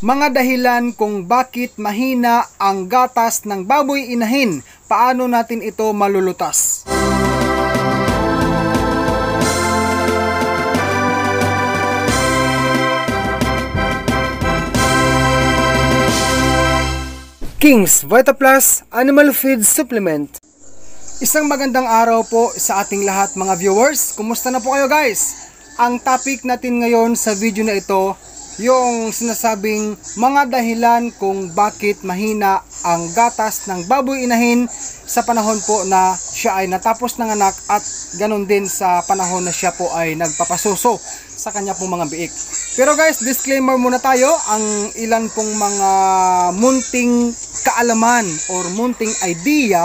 Mga dahilan kung bakit mahina ang gatas ng baboy inahin. Paano natin ito malulutas? King's Vita Plus Animal Feed Supplement. Isang magandang araw po sa ating lahat mga viewers. Kumusta na po kayo guys? Ang topic natin ngayon sa video na ito, yung sinasabing mga dahilan kung bakit mahina ang gatas ng baboy inahin sa panahon po na siya ay natapos ng anak at ganun din sa panahon na siya po ay nagpapasuso sa kanya pong mga biik. Pero guys, disclaimer muna tayo, ang ilan pong mga munting kaalaman or munting idea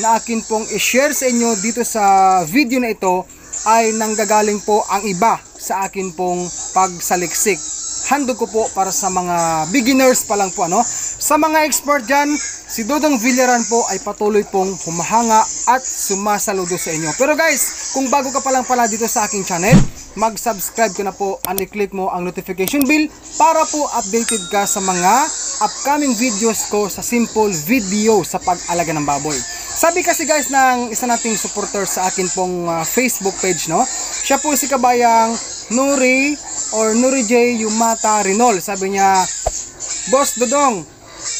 na akin pong i-share sa inyo dito sa video na ito ay nanggagaling po ang iba sa akin pong pagsaliksik. Handog ko po para sa mga beginners pa lang po ano. Sa mga expert dyan, si Dodong Villaran po ay patuloy pong humahanga at sumasaludo sa inyo. Pero guys, kung bago ka pa lang pala dito sa aking channel, mag-subscribe ka na po and i-click mo ang notification bell para po updated ka sa mga upcoming videos ko sa simple video sa pag-alaga ng baboy. Sabi kasi guys ng isa nating supporter sa akin pong Facebook page, no? Siya po si kabayang Nuri J. Yumata Rinol. Sabi niya, Boss Dodong,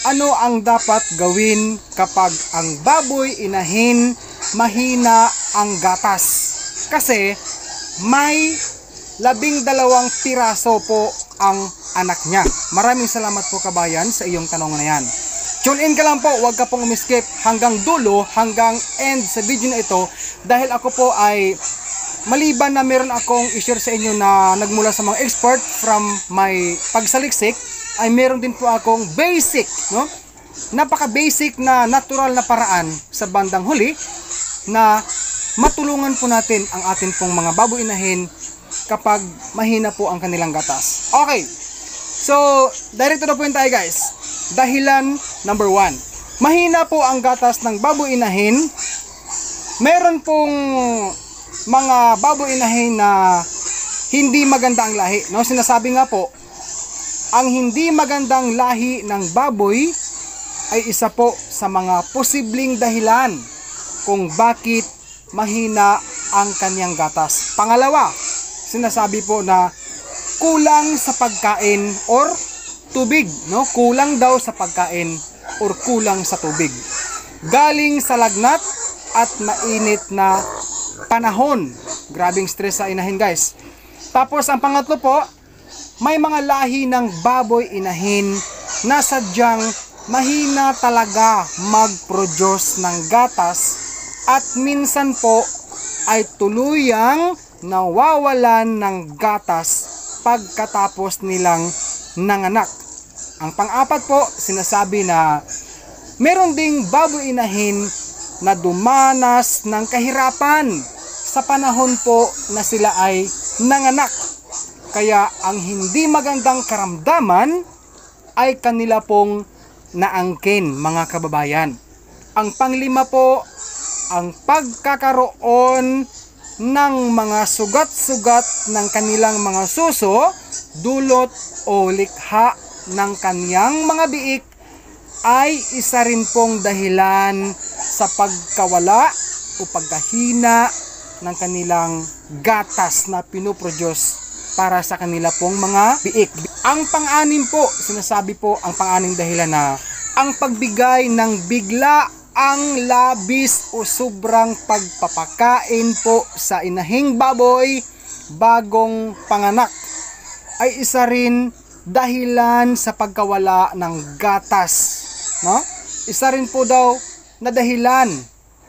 ano ang dapat gawin kapag ang baboy inahin mahina ang gatas? Kasi may 12 piraso po ang anak niya. Maraming salamat po kabayan sa iyong tanong na yan. Tune in ka lang po, huwag ka pong umiskip hanggang dulo, hanggang end sa video na ito, dahil ako po ay maliban na meron akong i-share sa inyo na nagmula sa mga expert from my pagsaliksik, ay meron din po akong basic, no? Napaka-basic na natural na paraan sa bandang huli na matulungan po natin ang atin pong mga baboy inahin kapag mahina po ang kanilang gatas. Okay, so direct to the point tayo guys. Dahilan number 1, mahina po ang gatas ng baboy inahin. Meron pong mga baboy inahin na hindi maganda ang lahi, no? Sinasabi nga po, ang hindi magandang lahi ng baboy ay isa po sa mga posibleng dahilan kung bakit mahina ang kanyang gatas. Pangalawa, sinasabi po na kulang sa pagkain or tubig, no? Kulang daw sa pagkain or kulang sa tubig. Galing sa lagnat at mainit na panahon. Grabing stress sa inahin guys. Tapos ang pangatlo po, may mga lahi ng baboy inahin na sadyang mahina talaga mag-produce ng gatas at minsan po ay tuluyang nawawalan ng gatas pagkatapos nilang nanganak. Ang pang-apat po, sinasabi na meron ding baboy inahin na dumanas ng kahirapan sa panahon po na sila ay nanganak. Kaya ang hindi magandang karamdaman ay kanila pong naangkin mga kababayan. Ang panglima po, ang pagkakaroon ng mga sugat-sugat ng kanilang mga suso, dulot o likha ng kaniyang mga biik ay isa rin pong dahilan sa pagkawala o pagkahina ng kanilang gatas na pinoproduce para sa kanila pong mga biik. Ang pang-anim po, sinasabi po ang pang-anim dahilan na ang pagbigay ng bigla ang labis o sobrang pagpapakain po sa inahing baboy bagong panganak ay isa rin dahilan sa pagkawala ng gatas, no? Isa rin po daw na dahilan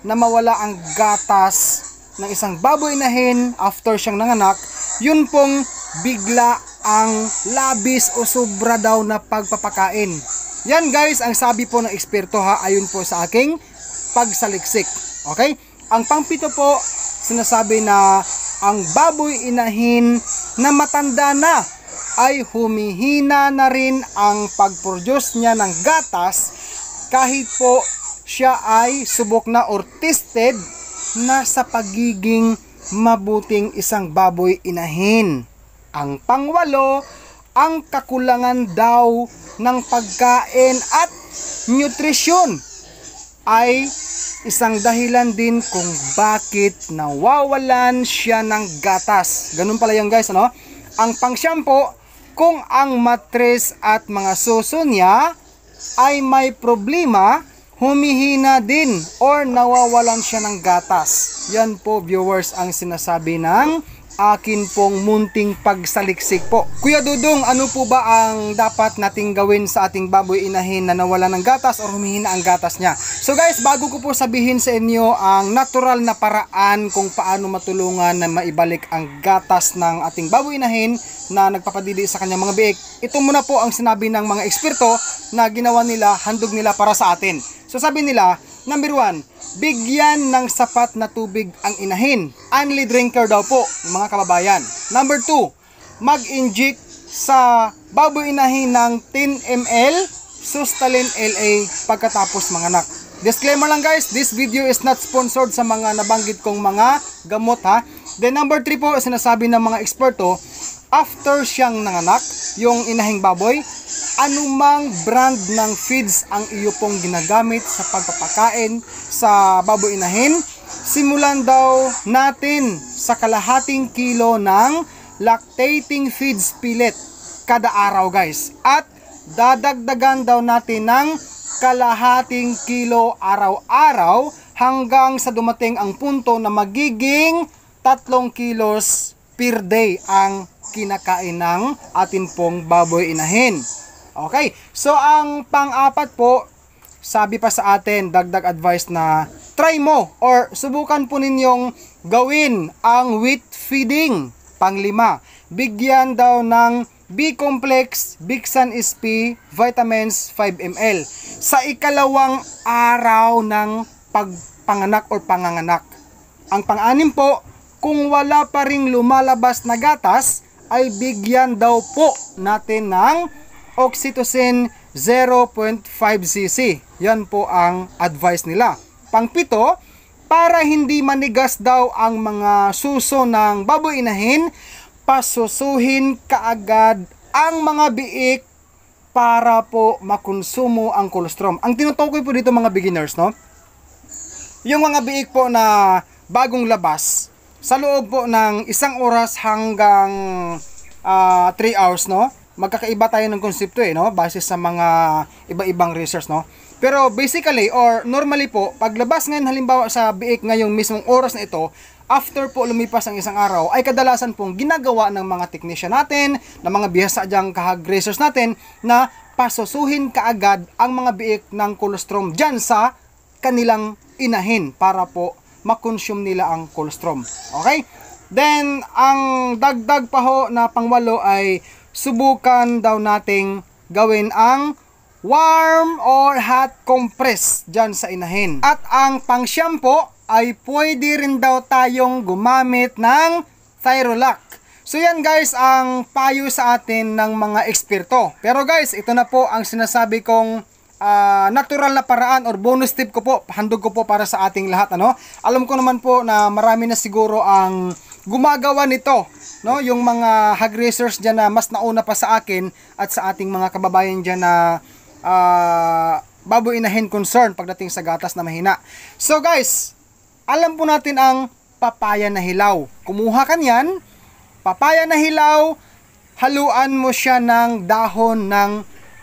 na mawala ang gatas ng isang baboy inahin after siyang nanganak, yun pong bigla ang labis o sobra daw na pagpapakain. Yan guys ang sabi po ng eksperto ha, ayon po sa aking pagsaliksik. Okay? Ang pangpito po, sinasabi na ang baboy inahin na matanda na ay humihina na rin ang pag-produce niya ng gatas kahit po siya ay subok na or tested na sa pagiging mabuting isang baboy inahin. Ang pangwalo, ang kakulangan daw ng pagkain at nutrisyon ay isang dahilan din kung bakit nawawalan siya ng gatas. Ganun pala yan guys, ano? Ang pang-shampoo, kung ang matres at mga suso niya ay may problema, humihina din or nawawalan siya ng gatas. Yan po viewers ang sinasabi ng akin pong munting pagsaliksik po. Kuya Dudong, ano po ba ang dapat nating gawin sa ating baboy inahin na nawala ng gatas o humihina ang gatas niya? So guys, bago ko po sabihin sa inyo ang natural na paraan kung paano matulungan na maibalik ang gatas ng ating baboy inahin na nagpapadidi sa kanyang mga biik, ito muna po ang sinabi ng mga eksperto na ginawa nila, handog nila para sa atin. So sabi nila, number 1, bigyan ng sapat na tubig ang inahin. Only drinker daw po, mga kababayan. Number 2, mag-inject sa baboy inahin ng 10 ml Sustalin LA pagkatapos manganak. Disclaimer lang guys, this video is not sponsored sa mga nabanggit kong mga gamot ha. Then number 3 po, sinasabi ng mga eksperto, after siyang nanganak, yung inahing baboy, anumang brand ng feeds ang iyo pong ginagamit sa pagpapakain sa baboy inahin, simulan daw natin sa kalahating kilo ng lactating feeds pellet kada araw guys. At dadagdagan daw natin ng kalahating kilo araw-araw hanggang sa dumating ang punto na magiging 3 kilos per day ang kinakain ng atin pong baboy inahin. Okay, so ang pang-apat po, sabi pa sa atin, dagdag advice na try mo or subukan po ninyong gawin ang wheat feeding. Pang-5, bigyan daw ng B-complex, Bixan SP, vitamins 5 ml sa ikalawang araw ng pagpanganak or panganganak. Ang pang-6 po, kung wala pa ring lumalabas na gatas, ay bigyan daw po natin ng oxytocin 0.5 cc. Yan po ang advice nila. Pang-7, para hindi manigas daw ang mga suso ng baboy inahin, pasusuhin kaagad ang mga biik para po makonsumo ang colostrum. Ang tinutukoy po dito mga beginners, no? Yung mga biik po na bagong labas, sa loob po ng 1 oras hanggang 3 hours, no? Magkakaiba tayo ng konsepto no? Base sa mga iba-ibang research, no? Pero basically or normally po, paglabas ngayon halimbawa sa biik ngayong mismong oras na ito, after po lumipas ang 1 araw, ay kadalasan pong ginagawa ng mga technician natin, ng mga bihasa dyang kahag racers natin, na pasusuhin kaagad ang mga biik ng colostrum dyan sa kanilang inahin para po makonsume nila ang colostrum. Okay? Then, ang dagdag pa ho na pang-8 ay subukan daw nating gawin ang warm or hot compress dyan sa inahin. At ang pang-shampoo ay pwede rin daw tayong gumamit ng Thyrolac. So yan guys ang payo sa atin ng mga eksperto. Pero guys, ito na po ang sinasabi kong natural na paraan or bonus tip ko po, handog ko po para sa ating lahat, ano? Alam ko naman po na marami na siguro ang gumagawa nito, no? Yung mga hog racers diyan na mas nauna pa sa akin at sa ating mga kababayan diyan na baboy inahin concern pagdating sa gatas na mahina. So guys, alam po natin ang papaya na hilaw. Kumuha ka niyan, papaya na hilaw, haluan mo siya ng dahon ng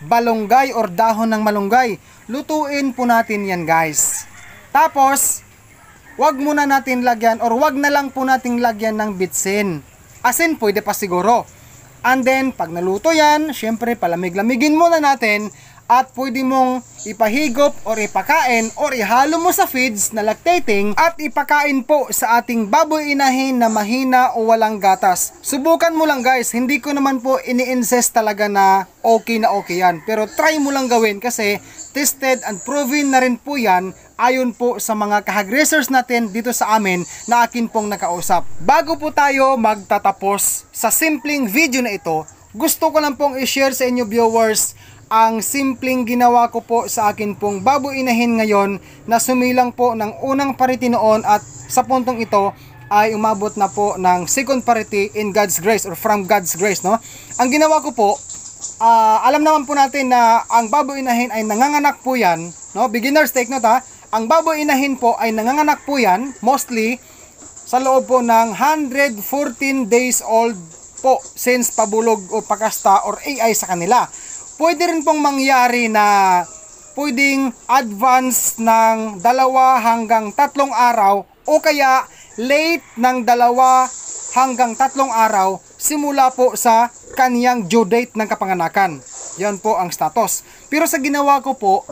balonggay or dahon ng malunggay. Lutuin po natin yan guys. Tapos, wag muna natin lagyan or wag na lang po natin lagyan ng bitsin. Asin pwede pa siguro. And then, pag naluto yan, syempre palamig-lamigin muna natin at pwede mong ipahigop or ipakain or ihalo mo sa feeds na lactating at ipakain po sa ating baboy inahin na mahina o walang gatas. Subukan mo lang guys, hindi ko naman po ini-insist talaga na okay yan. Pero try mo lang gawin kasi tested and proven na rin po yan ayon po sa mga kahag-racers natin dito sa amin na akin pong nakausap. Bago po tayo magtatapos sa simpleng video na ito, gusto ko lang pong i-share sa inyo viewers ang simpleng ginawa ko po sa akin pong baboy inahin ngayon na sumilang po ng unang pariti noon at sa puntong ito ay umabot na po ng second parity in God's grace or from God's grace, no? Ang ginawa ko po, alam naman po natin na ang baboy inahin ay nanganganak po yan, no? Beginners, take note ha. Ang baboy inahin po ay nanganganak po yan mostly sa loob po ng 114 days old po since pabulog o pakasta or AI sa kanila. Pwede rin pong mangyari na pwedeng advance ng 2 hanggang 3 araw o kaya late ng 2 hanggang 3 araw simula po sa kaniyang due date ng kapanganakan. Yan po ang status. Pero sa ginawa ko po,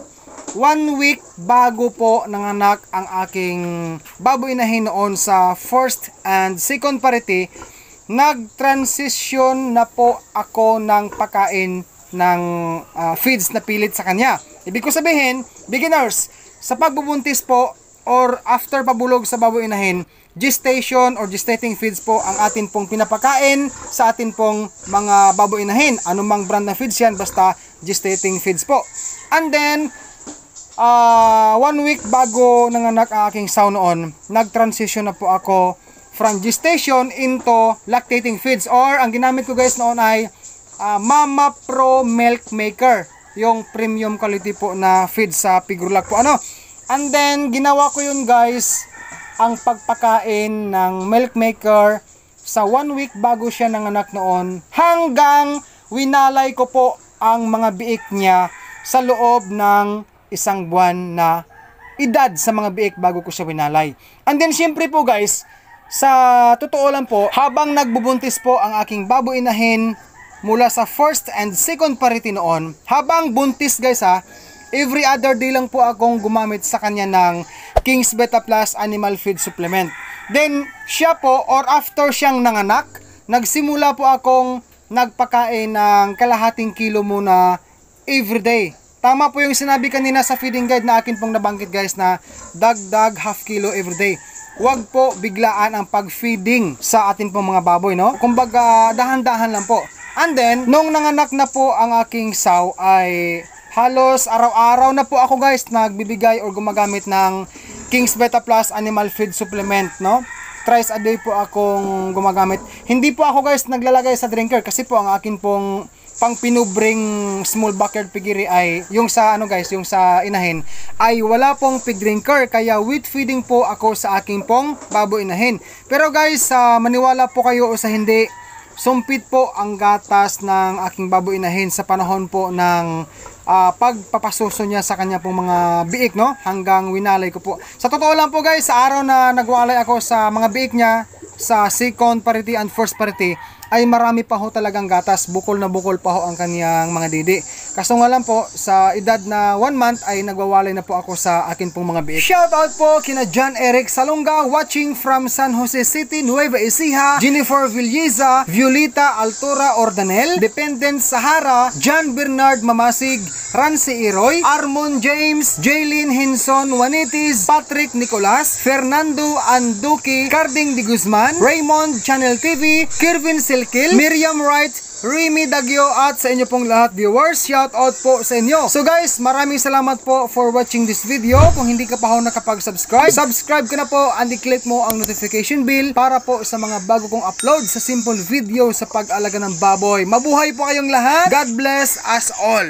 1 week bago po nanganak ang aking baboy inahin noon sa first and second parity, nag-transition na po ako ng pagkain ng feeds na pilit sa kanya. Ibig ko sabihin, beginners, sa pagbubuntis po or after pabulog sa baboy inahin, gestation or gestating feeds po ang atin pong pinapakain sa atin pong mga baboy inahin. Anumang brand na feeds yan, basta gestating feeds po. And then, 1 week bago nanganak ang aking sow noon, nag-transition na po ako from gestation into lactating feeds, or ang ginamit ko guys noon ay Mama Pro Milk Maker, yung premium quality po na feed sa Pigurlac po, ano. And then ginawa ko yun guys, ang pagpakain ng Milk Maker sa 1 week bago siya nanganak noon, hanggang winalay ko po ang mga biik niya sa loob ng 1 buwan na edad sa mga biik bago ko siya winalay. And then syempre po guys, sa totoo lang po, habang nagbubuntis po ang aking baboy inahin mula sa first and second parity noon, habang buntis guys ha, every other day lang po akong gumamit sa kanya ng King's Beta Plus Animal Feed Supplement. Then siya po, or after siyang nanganak, nagsimula po akong nagpakain ng kalahating kilo muna everyday. Tama po yung sinabi kanina sa feeding guide na akin pong nabanggit guys, na dagdag half kilo everyday. Huwag po biglaan ang pag-feeding sa atin pong mga baboy, no? Kumbaga, dahan-dahan lang po. And then, nung nanganak na po ang aking sow, ay halos araw-araw na po ako guys nagbibigay or gumagamit ng King's Beta Plus Animal Feed Supplement, no? Thrice a day po akong gumagamit. Hindi po ako guys naglalagay sa drinker kasi po ang akin pong pang pinubring small backyard piggery ay yung sa ano guys, yung sa inahin ay wala pong pig drinker, kaya wheat feeding po ako sa aking pong baboy inahin. Pero guys, maniwala po kayo o sa hindi, sumpit po ang gatas ng aking baboy inahin sa panahon po ng pagpapasuso niya sa kanya pong mga biik, no? Hanggang winalay ko po. Sa totoo lang po guys, sa araw na nagwalay ako sa mga biik niya sa second parity and first parity, ay marami pa ho talagang gatas, bukol na bukol pa ho ang kaniyang mga didi. Kaso nga lang po, sa edad na 1 month ay nagwawalay na po ako sa akin pong mga biik. Shout out po kina John Eric Salonga, watching from San Jose City, Nueva Ecija, Jennifer Villeza, Violeta Altura Ordanel, Dependent Sahara, John Bernard Mamasig, Rancy Iroy, Armon James, Jaylin Hinson Juanitis, Patrick Nicolas, Fernando Anduki, Carding de Guzman, Raymond Channel TV, Kirvin Silkil, Miriam Wright, Remy Dagyo, at sa inyo pong lahat viewers, shout out po sa inyo. So guys, maraming salamat po for watching this video. Kung hindi ka pa ho nakapag-subscribe, subscribe ka na po and i-click mo ang notification bell para po sa mga bago kong upload sa simple video sa pag-alaga ng baboy. Mabuhay po kayong lahat. God bless us all.